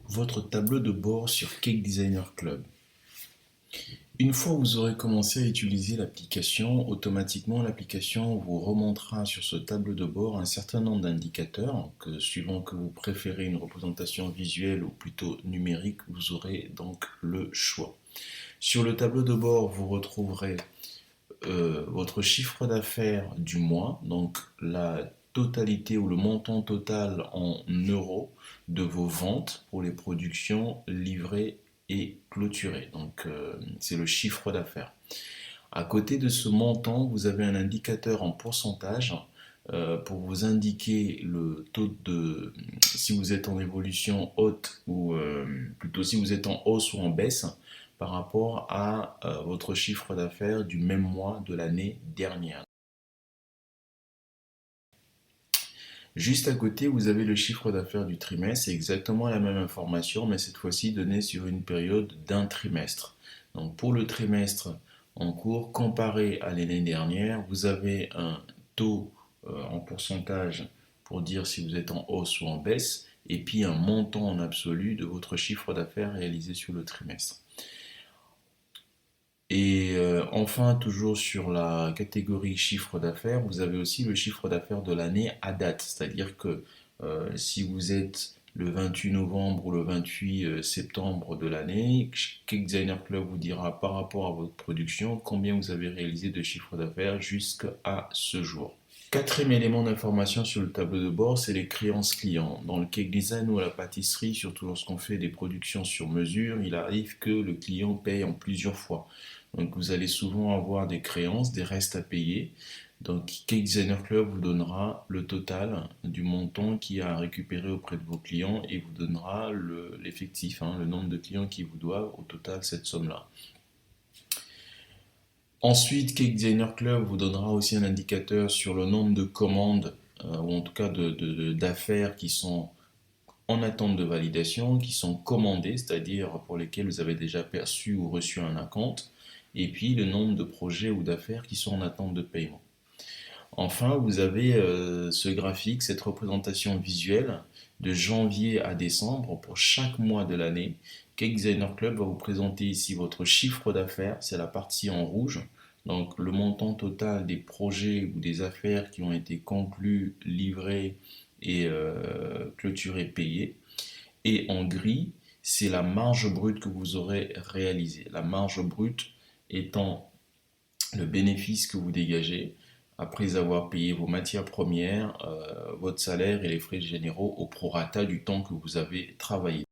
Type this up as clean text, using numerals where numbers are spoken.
votre tableau de bord sur Cake Designer Club. Une fois que vous aurez commencé à utiliser l'application, automatiquement l'application vous remontera sur ce tableau de bord un certain nombre d'indicateurs que suivant que vous préférez une représentation visuelle ou plutôt numérique, vous aurez donc le choix. Sur le tableau de bord, vous retrouverez votre chiffre d'affaires du mois, donc la totalité ou le montant total en euros de vos ventes pour les productions livrées et clôturées. Donc c'est le chiffre d'affaires. À côté de ce montant, vous avez un indicateur en pourcentage pour vous indiquer le taux de si vous êtes en évolution haute ou plutôt si vous êtes en hausse ou en baisse par rapport à votre chiffre d'affaires du même mois de l'année dernière. Juste à côté, vous avez le chiffre d'affaires du trimestre, c'est exactement la même information, mais cette fois-ci donnée sur une période d'un trimestre. Donc pour le trimestre en cours, comparé à l'année dernière, vous avez un taux en pourcentage pour dire si vous êtes en hausse ou en baisse, et puis un montant en absolu de votre chiffre d'affaires réalisé sur le trimestre. Et enfin, toujours sur la catégorie chiffre d'affaires, vous avez aussi le chiffre d'affaires de l'année à date. C'est-à-dire que si vous êtes le 28 novembre ou le 28 septembre de l'année, Cake Designer Club vous dira par rapport à votre production combien vous avez réalisé de chiffre d'affaires jusqu'à ce jour. Quatrième élément d'information sur le tableau de bord, c'est les créances clients. Dans le cake design ou à la pâtisserie, surtout lorsqu'on fait des productions sur mesure, il arrive que le client paye en plusieurs fois. Donc vous allez souvent avoir des créances, des restes à payer. Donc Cake Designer Club vous donnera le total du montant qui a récupéré auprès de vos clients et vous donnera l'effectif, le nombre de clients qui vous doivent au total cette somme-là. Ensuite, Cake Designer Club vous donnera aussi un indicateur sur le nombre de commandes, ou en tout cas d'affaires qui sont en attente de validation, qui sont commandées, c'est-à-dire pour lesquelles vous avez déjà perçu ou reçu un acompte, et puis le nombre de projets ou d'affaires qui sont en attente de paiement. Enfin, vous avez ce graphique, cette représentation visuelle de janvier à décembre pour chaque mois de l'année. Cake Designer Club va vous présenter ici votre chiffre d'affaires, c'est la partie en rouge. Donc le montant total des projets ou des affaires qui ont été conclus, livrés et clôturés, payés. Et en gris, c'est la marge brute que vous aurez réalisée. La marge brute étant le bénéfice que vous dégagez après avoir payé vos matières premières, votre salaire et les frais généraux au prorata du temps que vous avez travaillé.